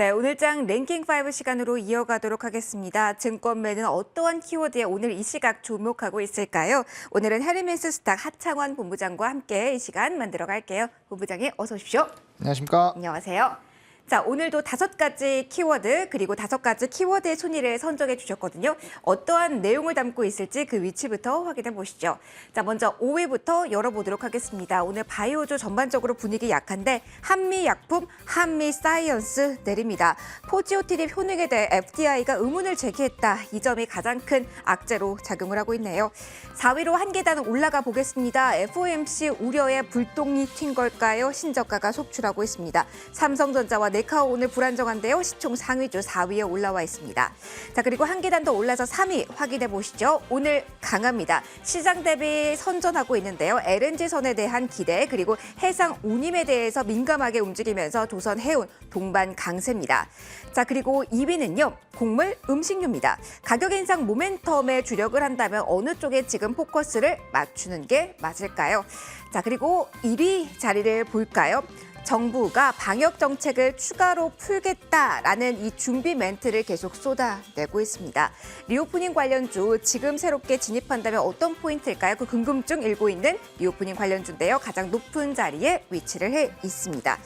네, 오늘장 랭킹 5 시간으로 이어가도록 하겠습니다. 증권매는 어떠한 키워드에 오늘 이 시각 주목하고 있을까요? 오늘은 헤르메스 스탁 하창원 본부장과 함께 이 시간 만들어 갈게요. 본부장님 어서 오십시오. 안녕하십니까? 안녕하세요. 자, 오늘도 5가지 키워드 그리고 5가지 키워드의 순위를 선정해 주셨거든요. 어떠한 내용을 담고 있을지 그 위치부터 확인해 보시죠. 자, 먼저 5위부터 열어보도록 하겠습니다. 오늘 바이오주 전반적으로 분위기 약한데 한미약품, 한미사이언스 내립니다. 포지오티립 효능에 대해 FDI가 의문을 제기했다. 이 점이 가장 큰 악재로 작용을 하고 있네요. 4위로 한 계단 올라가 보겠습니다. FOMC 우려에 불똥이 튄 걸까요? 신저가가 속출하고 있습니다. 삼성전자와 네카오 오늘 불안정한데요. 시총 상위주 4위에 올라와 있습니다. 자, 그리고 한 계단 더 올라서 3위 확인해 보시죠. 오늘 강합니다. 시장 대비 선전하고 있는데요. LNG선에 대한 기대 그리고 해상 운임에 대해서 민감하게 움직이면서 조선 해운 동반 강세입니다. 자, 그리고 2위는요. 곡물 음식료입니다. 가격 인상 모멘텀에 주력을 한다면 어느 쪽에 지금 포커스를 맞추는 게 맞을까요? 자, 그리고 1위 자리를 볼까요? 정부가 방역 정책을 추가로 풀겠다라는 이 준비 멘트를 계속 쏟아내고 있습니다. 리오프닝 관련주 지금 새롭게 진입한다면 어떤 포인트일까요? 그 궁금증 일고 있는 리오프닝 관련주인데요. 가장 높은 자리에 위치를 해 있습니다.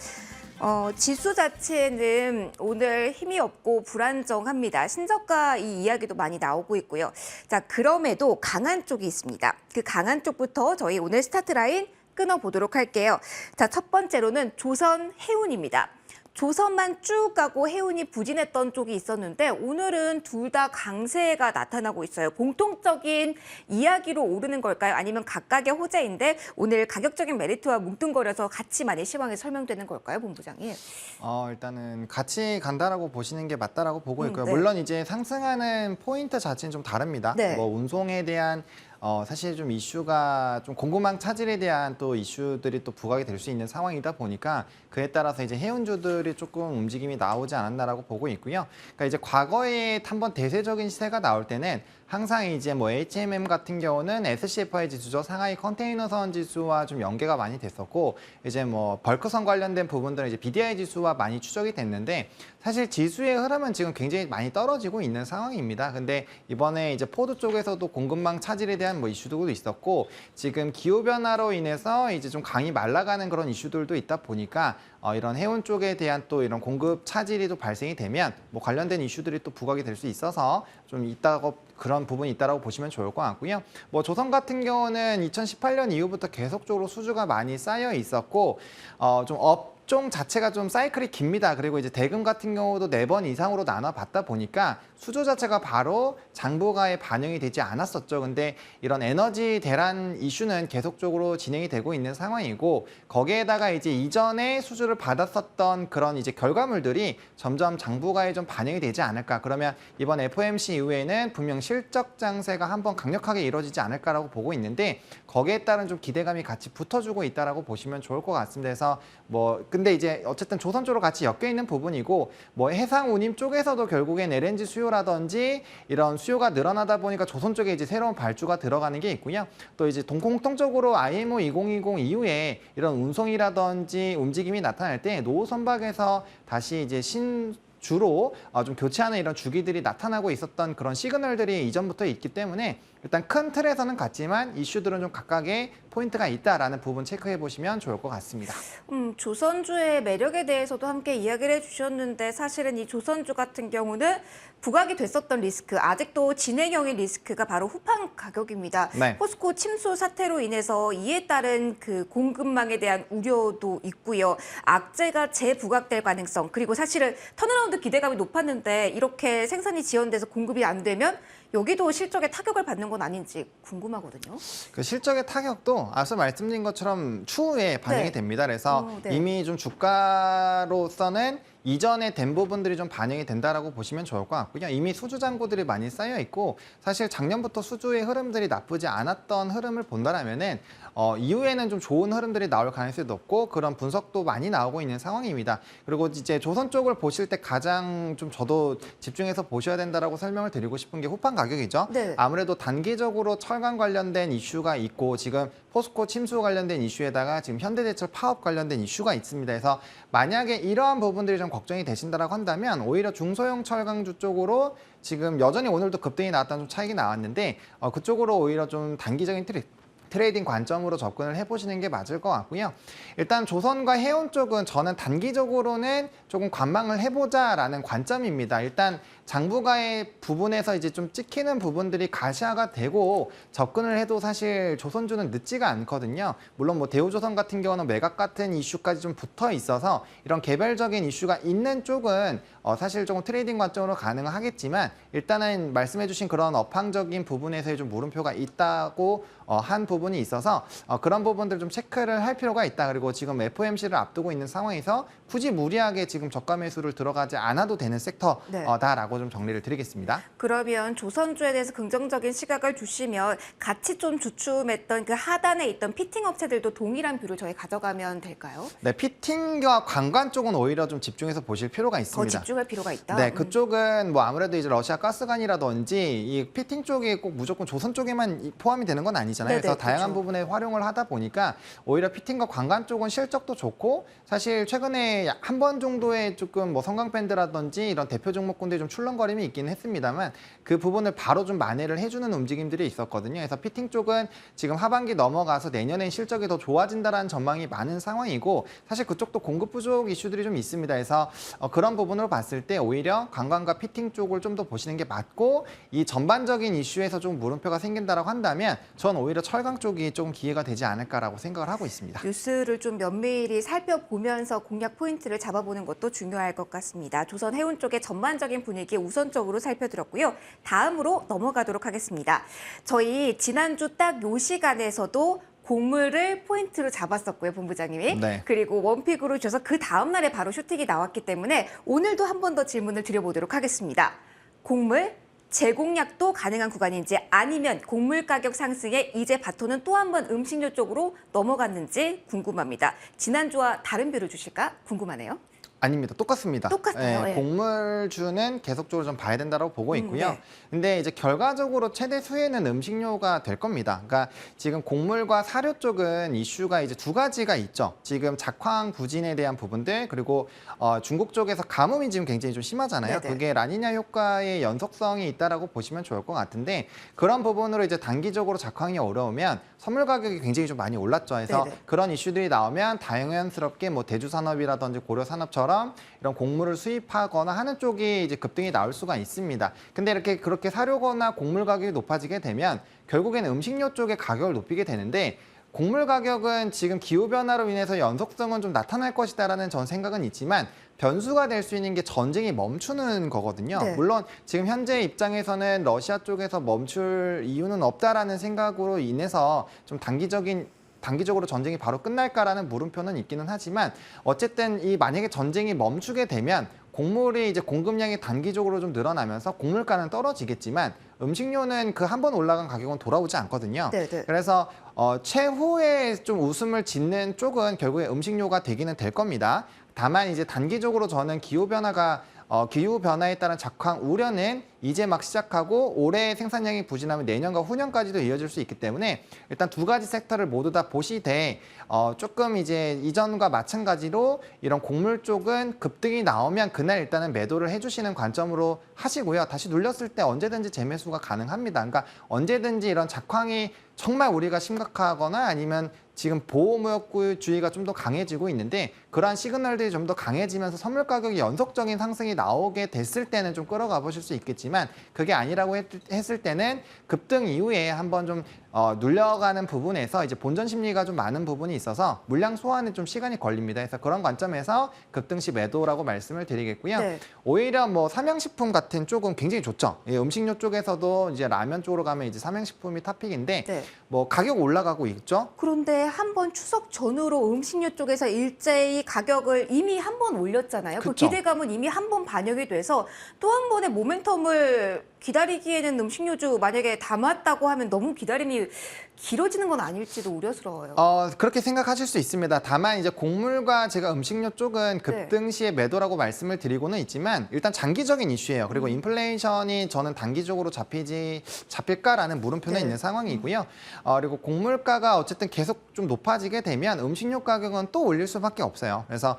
지수 자체는 오늘 힘이 없고 불안정합니다. 신저가 이 이야기도 많이 나오고 있고요. 자, 그럼에도 강한 쪽이 있습니다. 그 강한 쪽부터 저희 오늘 스타트 라인 끊어보도록 할게요. 자, 첫 번째로는 조선 해운입니다. 조선만 쭉 가고 해운이 부진했던 쪽이 있었는데 오늘은 둘 다 강세가 나타나고 있어요. 공통적인 이야기로 오르는 걸까요? 아니면 각각의 호재인데 오늘 가격적인 메리트와 뭉뚱거려서 같이 많이 시황에 설명되는 걸까요, 본부장님? 일단은 같이 간다라고 보시는 게 맞다라고 보고 있고요. 네. 물론 이제 상승하는 포인트 자체는 좀 다릅니다. 네. 뭐 운송에 대한 사실 좀 이슈가 좀 공급망 차질에 대한 또 이슈들이 또 부각이 될 수 있는 상황이다 보니까 그에 따라서 이제 해운주들이 조금 움직임이 나오지 않았나라고 보고 있고요. 그러니까 이제 과거에 한번 대세적인 시세가 나올 때는 항상 이제 뭐 HMM 같은 경우는 SCFI 지수죠. 상하이 컨테이너선 지수와 좀 연계가 많이 됐었고 이제 뭐 벌크선 관련된 부분들은 이제 BDI 지수와 많이 추적이 됐는데 사실 지수의 흐름은 지금 굉장히 많이 떨어지고 있는 상황입니다. 근데 이번에 이제 포드 쪽에서도 공급망 차질에 대한 뭐 이슈도 있었고 지금 기후 변화로 인해서 이제 좀 강이 말라가는 그런 이슈들도 있다 보니까 이런 해운 쪽에 대한 또 이런 공급 차질이 또 발생이 되면 뭐 관련된 이슈들이 또 부각이 될 수 있어서 좀 있다고 그런 부분이 있다라고 보시면 좋을 것 같고요. 뭐 조선 같은 경우는 2018년 이후부터 계속적으로 수주가 많이 쌓여 있었고 좀 업종 자체가 좀 사이클이 깁니다. 그리고 이제 대금 같은 경우도 4번 이상으로 나눠봤다 보니까 수주 자체가 바로 장부가에 반영이 되지 않았었죠. 근데 이런 에너지 대란 이슈는 계속적으로 진행이 되고 있는 상황이고 거기에다가 이제 이전에 수주를 받았었던 그런 이제 결과물들이 점점 장부가에 좀 반영이 되지 않을까. 그러면 이번 FOMC 이후에는 분명 실적 장세가 한번 강력하게 이루어지지 않을까라고 보고 있는데 거기에 따른 좀 기대감이 같이 붙어주고 있다라고 보시면 좋을 것 같습니다. 그래서 뭐 근데 이제 어쨌든 조선 쪽으로 같이 엮여 있는 부분이고 뭐 해상 운임 쪽에서도 결국엔 LNG 수요라든지 이런 수요가 늘어나다 보니까 조선 쪽에 이제 새로운 발주가 들어가는 게 있고요. 또 이제 공통적으로 IMO 2020 이후에 이런 운송이라든지 움직임이 나타날 때 노후 선박에서 다시 이제 주로 좀 교체하는 이런 주기들이 나타나고 있었던 그런 시그널들이 이전부터 있기 때문에 일단 큰 틀에서는 같지만 이슈들은 좀 각각의 포인트가 있다라는 부분 체크해 보시면 좋을 것 같습니다. 조선주의 매력에 대해서도 함께 이야기를 해주셨는데 사실은 이 조선주 같은 경우는 부각이 됐었던 리스크, 아직도 진행형인 리스크가 바로 후판 가격입니다. 네. 포스코 침수 사태로 인해서 이에 따른 그 공급망에 대한 우려도 있고요. 악재가 재부각될 가능성, 그리고 사실은 턴어라운드 기대감이 높았는데 이렇게 생산이 지연돼서 공급이 안 되면 여기도 실적에 타격을 받는 건 아닌지 궁금하거든요. 그 실적의 타격도 앞서 말씀드린 것처럼 추후에 반영이 네. 됩니다. 그래서 네. 이미 좀 주가로서는 이전에 된 부분들이 좀 반영이 된다라고 보시면 좋을 것 같고요. 이미 수주 잔고들이 많이 쌓여 있고 사실 작년부터 수주의 흐름들이 나쁘지 않았던 흐름을 본다라면은 이후에는 좀 좋은 흐름들이 나올 가능성이 높고 그런 분석도 많이 나오고 있는 상황입니다. 그리고 이제 조선 쪽을 보실 때 가장 좀 저도 집중해서 보셔야 된다라고 설명을 드리고 싶은 게 후판 가격이죠. 네. 아무래도 단기적으로 철강 관련된 이슈가 있고 지금 포스코 침수 관련된 이슈에다가 지금 현대제철 파업 관련된 이슈가 있습니다. 그래서 만약에 이러한 부분들이 좀 걱정이 되신다라고 한다면 오히려 중소형 철강주 쪽으로 지금 여전히 오늘도 급등이 나왔다는 좀 차익이 나왔는데 그쪽으로 오히려 좀 단기적인 트레이딩 관점으로 접근을 해보시는 게 맞을 것 같고요. 일단 조선과 해운 쪽은 저는 단기적으로는 조금 관망을 해보자라는 관점입니다. 일단 장부가의 부분에서 이제 좀 찍히는 부분들이 가시화가 되고 접근을 해도 사실 조선주는 늦지가 않거든요. 물론 뭐 대우조선 같은 경우는 매각 같은 이슈까지 좀 붙어 있어서 이런 개별적인 이슈가 있는 쪽은 사실 조금 트레이딩 관점으로 가능하겠지만 일단은 말씀해주신 그런 업황적인 부분에서의 좀 물음표가 있다고 한 부분이 있어서 그런 부분들 좀 체크를 할 필요가 있다. 그리고 지금 FOMC를 앞두고 있는 상황에서 굳이 무리하게 지금 저가 매수를 들어가지 않아도 되는 섹터다라고 좀 정리를 드리겠습니다. 그러면 조선주에 대해서 긍정적인 시각을 주시면 같이 좀 주춤했던 그 하단에 있던 피팅 업체들도 동일한 뷰를 저희 가져가면 될까요? 네, 피팅과 관광 쪽은 오히려 좀 집중해서 보실 필요가 더 있습니다. 집중할 필요가 있다? 네, 그쪽은 뭐 아무래도 이제 러시아 가스관이라든지 이 피팅 쪽이 꼭 무조건 조선 쪽에만 포함이 되는 건 아니잖아요. 네네, 그래서 다양한 그렇죠. 부분에 활용을 하다 보니까 오히려 피팅과 관광 쪽은 실적도 좋고 사실 최근에 한 번 정도의 조금 뭐 성광밴드라든지 이런 대표 종목군들이 좀 출렁거림이 있기는 했습니다만 그 부분을 바로 좀 만회를 해주는 움직임들이 있었거든요. 그래서 피팅 쪽은 지금 하반기 넘어가서 내년엔 실적이 더 좋아진다라는 전망이 많은 상황이고 사실 그쪽도 공급 부족 이슈들이 좀 있습니다. 그래서 그런 부분으로 봤을 때 오히려 관광과 피팅 쪽을 좀 더 보시는 게 맞고 이 전반적인 이슈에서 좀 물음표가 생긴다라고 한다면 전 오히려 철강 쪽이 좀 기회가 되지 않을까라고 생각을 하고 있습니다. 뉴스를 좀 면밀히 살펴보면서 공략 포인트를 잡아보는 것도 중요할 것 같습니다. 조선 해운 쪽의 전반적인 분위기 우선적으로 살펴드렸고요. 다음으로 넘어가도록 하겠습니다. 저희 지난주 딱 요 시간에서도 곡물을 포인트로 잡았었고요, 본부장님이. 네. 그리고 원픽으로 주셔서 그 다음 날에 바로 슈팅이 나왔기 때문에 오늘도 한 번 더 질문을 드려보도록 하겠습니다. 곡물 재공략도 가능한 구간인지 아니면 곡물 가격 상승에 이제 바토는 또 한 번 음식료 쪽으로 넘어갔는지 궁금합니다. 지난주와 다른 뷰를 주실까 궁금하네요. 아닙니다. 똑같습니다. 똑같아요. 네, 예. 곡물주는 계속적으로 좀 봐야 된다고 보고 있고요. 네. 근데 이제 결과적으로 최대 수혜는 음식료가 될 겁니다. 그러니까 지금 곡물과 사료 쪽은 이슈가 이제 두 가지가 있죠. 지금 작황 부진에 대한 부분들 그리고 중국 쪽에서 가뭄이 지금 굉장히 좀 심하잖아요. 네네. 그게 라니냐 효과의 연속성이 있다라고 보시면 좋을 것 같은데 그런 부분으로 이제 단기적으로 작황이 어려우면 선물 가격이 굉장히 좀 많이 올랐죠. 그래서 네네. 그런 이슈들이 나오면 다연스럽게 뭐 대주산업이라든지 고려산업처럼 이런 곡물을 수입하거나 하는 쪽이 이제 급등이 나올 수가 있습니다. 근데 이렇게 그렇게 사료거나 곡물 가격이 높아지게 되면 결국에는 음식료 쪽의 가격을 높이게 되는데 곡물 가격은 지금 기후 변화로 인해서 연속성은 좀 나타날 것이다라는 전 생각은 있지만 변수가 될 수 있는 게 전쟁이 멈추는 거거든요. 네. 물론 지금 현재 입장에서는 러시아 쪽에서 멈출 이유는 없다라는 생각으로 인해서 좀 단기적으로 전쟁이 바로 끝날까라는 물음표는 있기는 하지만 어쨌든 이 만약에 전쟁이 멈추게 되면 곡물이 이제 공급량이 단기적으로 좀 늘어나면서 곡물가는 떨어지겠지만 음식료는 그 한 번 올라간 가격은 돌아오지 않거든요. 네네. 그래서 최후에 좀 웃음을 짓는 쪽은 결국에 음식료가 되기는 될 겁니다. 다만 이제 단기적으로 저는 기후 변화에 따른 작황 우려는 이제 막 시작하고 올해 생산량이 부진하면 내년과 후년까지도 이어질 수 있기 때문에 일단 두 가지 섹터를 모두 다 보시되 조금 이제 이전과 마찬가지로 이런 곡물 쪽은 급등이 나오면 그날 일단은 매도를 해주시는 관점으로 하시고요. 다시 눌렸을 때 언제든지 재매수가 가능합니다. 그러니까 언제든지 이런 작황이 정말 우리가 심각하거나 아니면 지금 보호무역주의가 좀 더 강해지고 있는데 그러한 시그널들이 좀 더 강해지면서 선물 가격이 연속적인 상승이 나오게 됐을 때는 좀 끌어가 보실 수 있겠지만 그게 아니라고 했을 때는 급등 이후에 한번 좀 눌려가는 부분에서 이제 본전 심리가 좀 많은 부분이 있어서 물량 소화는 좀 시간이 걸립니다. 그래서 그런 관점에서 급등 시 매도라고 말씀을 드리겠고요. 네. 오히려 뭐 삼양식품 같은 쪽은 굉장히 좋죠. 예, 음식료 쪽에서도 이제 라면 쪽으로 가면 이제 삼양식품이 탑픽인데 네. 뭐 가격 올라가고 있죠. 그런데 한 번 추석 전후로 음식료 쪽에서 일제히 가격을 이미 한 번 올렸잖아요. 그 그쵸. 기대감은 이미 한 번 반영이 돼서 또 한 번의 모멘텀을 기다리기에는 음식료주 만약에 담았다고 하면 너무 기다림이 길어지는 건 아닐지도 우려스러워요. 그렇게 생각하실 수 있습니다. 다만 이제 곡물과 제가 음식료 쪽은 급등시의 매도라고 말씀을 드리고는 있지만 일단 장기적인 이슈예요. 그리고 인플레이션이 저는 단기적으로 잡힐까라는 물음표는 네. 있는 상황이고요. 그리고 곡물가가 어쨌든 계속 좀 높아지게 되면 음식료 가격은 또 올릴 수밖에 없어요. 그래서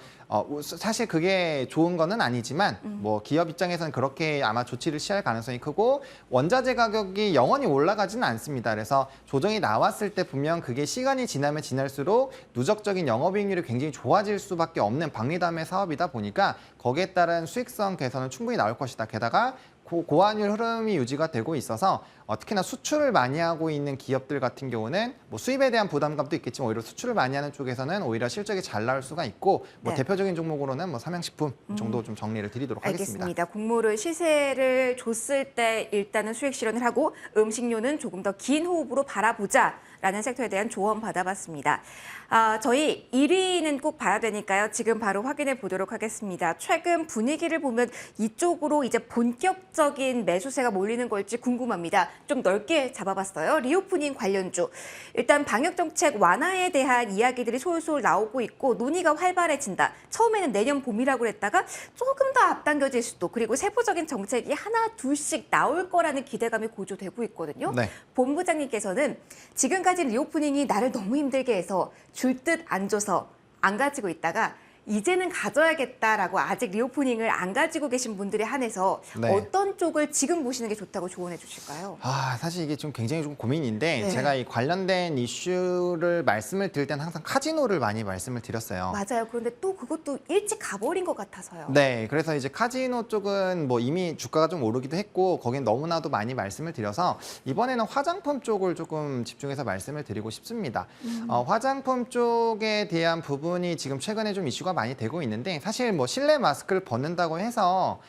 사실 그게 좋은 거는 아니지만 뭐 기업 입장에서는 그렇게 아마 조치를 취할 가능성이 크고 원자재 가격이 영원히 올라가지는 않습니다. 그래서 조정이 나왔을 때 분명 그게 시간이 지나면 지날수록 누적적인 영업이익률이 굉장히 좋아질 수밖에 없는 박리담의 사업이다 보니까 거기에 따른 수익성 개선은 충분히 나올 것이다. 게다가 고환율 흐름이 유지가 되고 있어서 특히나 수출을 많이 하고 있는 기업들 같은 경우는 뭐 수입에 대한 부담감도 있겠지만 오히려 수출을 많이 하는 쪽에서는 오히려 실적이 잘 나올 수가 있고 뭐 네. 대표적인 종목으로는 뭐 삼양식품 정도 좀 정리를 드리도록 하겠습니다. 알겠습니다. 곡물을 시세를 줬을 때 일단은 수익 실현을 하고 음식료는 조금 더 긴 호흡으로 바라보자라는 섹터에 대한 조언 받아봤습니다. 저희 1위는 꼭 봐야 되니까요. 지금 바로 확인해 보도록 하겠습니다. 최근 분위기를 보면 이쪽으로 이제 본격적인 매수세가 몰리는 걸지 궁금합니다. 좀 넓게 잡아봤어요. 리오프닝 관련주. 일단 방역정책 완화에 대한 이야기들이 솔솔 나오고 있고 논의가 활발해진다. 처음에는 내년 봄이라고 했다가 조금 더 앞당겨질 수도 그리고 세부적인 정책이 하나 둘씩 나올 거라는 기대감이 고조되고 있거든요. 네. 본부장님께서는 지금까지 리오프닝이 나를 너무 힘들게 해서 줄 듯 안 줘서 안 가지고 있다가 이제는 가져야겠다라고 아직 리오프닝을 안 가지고 계신 분들에 한해서 네. 어떤 쪽을 지금 보시는 게 좋다고 조언해 주실까요? 사실 이게 좀 굉장히 좀 고민인데 네. 제가 이 관련된 이슈를 말씀을 드릴 때는 항상 카지노를 많이 말씀을 드렸어요. 맞아요. 그런데 또 그것도 일찍 가버린 것 같아서요. 네, 그래서 이제 카지노 쪽은 뭐 이미 주가가 좀 오르기도 했고 거긴 너무나도 많이 말씀을 드려서 이번에는 화장품 쪽을 조금 집중해서 말씀을 드리고 싶습니다. 화장품 쪽에 대한 부분이 지금 최근에 좀 이슈가 많이 되고 있는데 사실 뭐 실내 마스크를 벗는다고 해서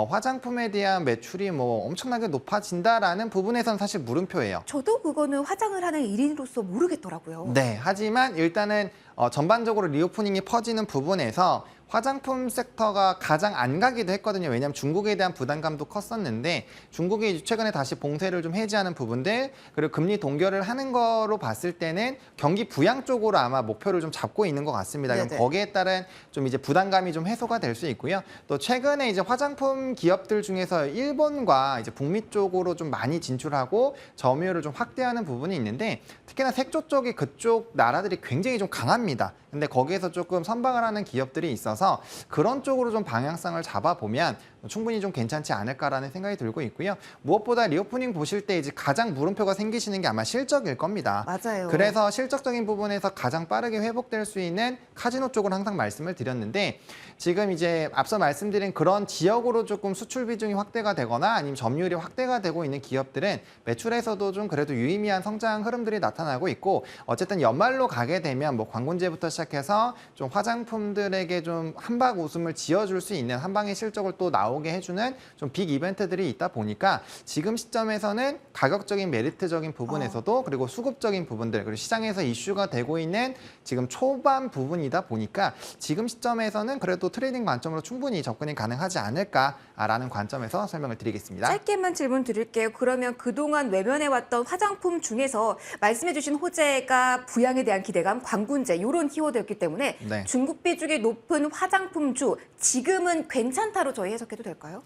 화장품에 대한 매출이 뭐 엄청나게 높아진다라는 부분에서는 사실 물음표예요. 저도 그거는 화장을 하는 1인으로서 모르겠더라고요. 네, 하지만 일단은 전반적으로 리오프닝이 퍼지는 부분에서 화장품 섹터가 가장 안 가기도 했거든요. 왜냐하면 중국에 대한 부담감도 컸었는데 중국이 최근에 다시 봉쇄를 좀 해제하는 부분들 그리고 금리 동결을 하는 거로 봤을 때는 경기 부양 쪽으로 아마 목표를 좀 잡고 있는 것 같습니다. 그럼 네네. 거기에 따른 좀 이제 부담감이 좀 해소가 될 수 있고요. 또 최근에 이제 화장품 기업들 중에서 일본과 이제 북미 쪽으로 좀 많이 진출하고 점유율을 좀 확대하는 부분이 있는데 특히나 색조 쪽이 그쪽 나라들이 굉장히 좀 강합니다. 근데 거기에서 조금 선방을 하는 기업들이 있어서 그런 쪽으로 좀 방향성을 잡아보면 충분히 좀 괜찮지 않을까라는 생각이 들고 있고요. 무엇보다 리오프닝 보실 때 이제 가장 물음표가 생기시는 게 아마 실적일 겁니다. 맞아요. 그래서 실적적인 부분에서 가장 빠르게 회복될 수 있는 카지노 쪽을 항상 말씀을 드렸는데 지금 이제 앞서 말씀드린 그런 지역으로 조금 수출 비중이 확대가 되거나 아니면 점유율이 확대가 되고 있는 기업들은 매출에서도 좀 그래도 유의미한 성장 흐름들이 나타나고 있고 어쨌든 연말로 가게 되면 뭐 관공제부터 시작해서 좀 화장품들에게 좀 한박 웃음을 지어줄 수 있는 한방의 실적을 또 나오게 해주는 좀 빅 이벤트들이 있다 보니까 지금 시점에서는 가격적인 메리트적인 부분에서도 그리고 수급적인 부분들 그리고 시장에서 이슈가 되고 있는 지금 초반 부분이다 보니까 지금 시점에서는 그래도 트레이딩 관점으로 충분히 접근이 가능하지 않을까라는 관점에서 설명을 드리겠습니다. 짧게만 질문 드릴게요. 그러면 그동안 외면해왔던 화장품 중에서 말씀해주신 호재가 부양에 대한 기대감, 광군제 이런 키워드였기 때문에 네. 중국 비중이 높은 화장품주 지금은 괜찮다로 저희 해석해도 될까요?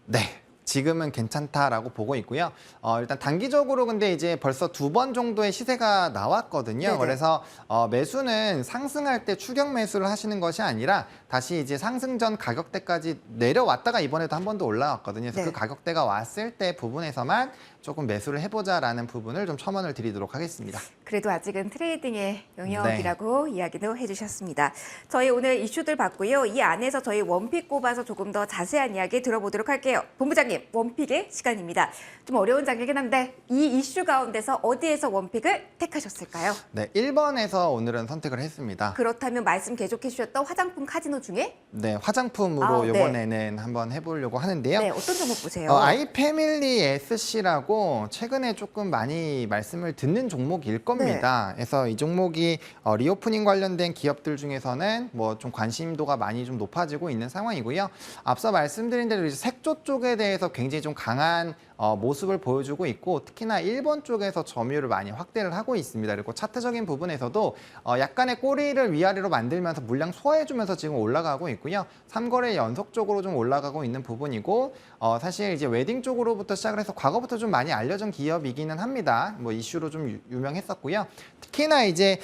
네. 지금은 괜찮다라고 보고 있고요. 일단 단기적으로 근데 이제 벌써 2번 정도의 시세가 나왔거든요. 네네. 그래서 매수는 상승할 때 추격 매수를 하시는 것이 아니라 다시 이제 상승 전 가격대까지 내려왔다가 이번에도 한 번 더 올라왔거든요. 그래서 네. 그 가격대가 왔을 때 부분에서만 조금 매수를 해보자라는 부분을 좀 첨언을 드리도록 하겠습니다. 그래도 아직은 트레이딩의 영역이라고 이야기도 해주셨습니다. 저희 오늘 이슈들 봤고요. 이 안에서 저희 원픽 꼽아서 조금 더 자세한 이야기 들어보도록 할게요. 본부장님, 원픽의 시간입니다. 좀 어려운 장이긴 한데 이 이슈 가운데서 어디에서 원픽을 택하셨을까요? 네, 1번에서 오늘은 선택을 했습니다. 그렇다면 말씀 계속해 주셨던 화장품 카지노 중에 네, 화장품으로 네. 이번에는 한번 해보려고 하는데요. 네, 어떤 종목 보세요? 아이패밀리 SC라고 리오프닝이라고 최근에 조금 많이 말씀을 듣는 종목일 겁니다. 그래서 이 종목이 리오프닝 관련된 기업들 중에서는 뭐 좀 관심도가 많이 좀 높아지고 있는 상황이고요. 앞서 말씀드린 대로 이제 색조 쪽에 대해서 굉장히 좀 강한 모습을 보여주고 있고, 특히나 일본 쪽에서 점유율을 많이 확대를 하고 있습니다. 그리고 차트적인 부분에서도 약간의 꼬리를 위아래로 만들면서 물량 소화해주면서 지금 올라가고 있고요. 3거래 연속적으로 좀 올라가고 있는 부분이고, 사실 이제 웨딩 쪽으로부터 시작을 해서 과거부터 좀 많이 알려진 기업이기는 합니다. 뭐 이슈로 좀 유명했었고요. 특히나 이제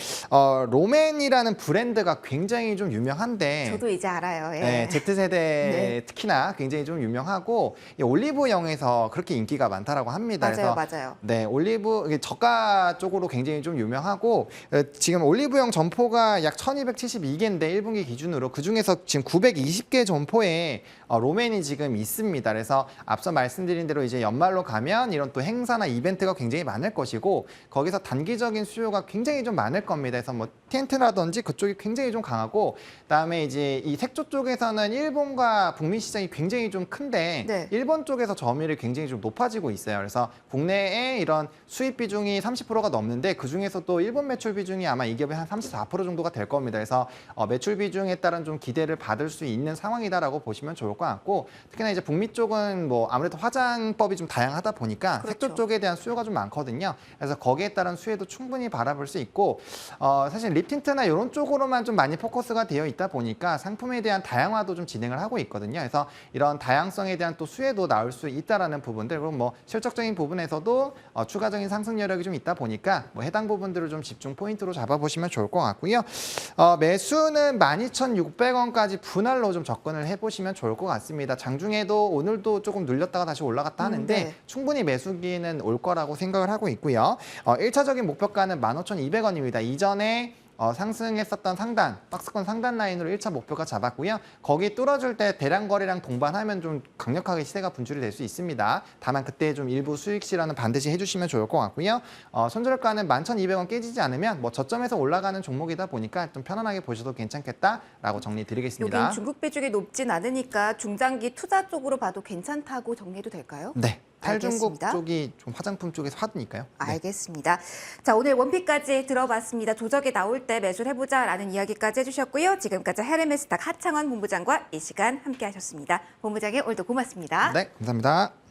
로맨이라는 브랜드가 굉장히 좀 유명한데, 저도 이제 알아요. 예. 네, Z세대 네. 특히나 굉장히 좀 유명하고, 이 올리브영에서 그렇게 인기가 많다라고 합니다. 맞아요, 그래서 맞아요. 네, 이게 저가 쪽으로 굉장히 좀 유명하고, 지금 올리브영 점포가 약 1272개인데 1분기 기준으로 그중에서 지금 920개 점포에 로맨이 지금 있습니다. 그래서 앞서 말씀드린 대로 이제 연말로 가면 이런 또 행사나 이벤트가 굉장히 많을 것이고, 거기서 단기적인 수요가 굉장히 좀 많을 겁니다. 그래서 뭐 텐트라든지 그쪽이 굉장히 좀 강하고, 그다음에 이제 이 색조 쪽에서는 일본과 북미 시장이 굉장히 좀 큰데 네. 일본 쪽에서 점유율이 굉장히 좀 높아지고 있어요. 그래서 국내에 이런 수입 비중이 30%가 넘는데, 그중에서 또 일본 매출 비중이 아마 이 기업의 한 34% 정도가 될 겁니다. 그래서 매출 비중에 따른 좀 기대를 받을 수 있는 상황이다라고 보시면 좋을 것 같고, 특히나 이제 북미 쪽은 뭐 아무래도 화장법이 좀 다양하다 보니까 그렇죠. 색조 쪽에 대한 수요가 좀 많거든요. 그래서 거기에 따른 수혜도 충분히 바라볼 수 있고, 사실 립 틴트나 이런 쪽으로만 좀 많이 포커스가 되어 있다 보니까 상품에 대한 다양화도 좀 진행을 하고 있거든요. 그래서 이런 다양성에 대한 또 수혜도 나올 수 있다라는 부분들, 그리고 뭐 실적적인 부분에서도 추가적인 상승 여력이 좀 있다 보니까 뭐 해당 부분들을 좀 집중 포인트로 잡아보시면 좋을 것 같고요. 매수는 12,600원까지 분할로 좀 접근을 해보시면 좋을 것 같습니다. 장중에도 오늘도 조금 눌렸다가 다시 올라갔다 하는데 네. 충분히 매수기는 올 거라고 생각을 하고 있고요. 1차적인 목표가는 15,200원입니다. 이전에 상승했었던 상단, 박스권 상단 라인으로 1차 목표가 잡았고요. 거기 뚫어줄 때 대량 거래량 동반하면 좀 강력하게 시세가 분출이 될 수 있습니다. 다만 그때 좀 일부 수익 실현은 반드시 해주시면 좋을 것 같고요. 손절가는 11,200원 깨지지 않으면 뭐 저점에서 올라가는 종목이다 보니까 좀 편안하게 보셔도 괜찮겠다라고 정리드리겠습니다. 여긴 중국 비중이 높진 않으니까 중장기 투자 쪽으로 봐도 괜찮다고 정리해도 될까요? 네. 탈중국 알겠습니다. 쪽이 좀 화장품 쪽에서 화두니까요. 네. 알겠습니다. 자, 오늘 원픽까지 들어봤습니다. 조적이 나올 때 매수를 해보자라는 이야기까지 해주셨고요. 지금까지 헤르메스탁 하창원 본부장과 이 시간 함께하셨습니다. 본부장님 오늘도 고맙습니다. 네, 감사합니다.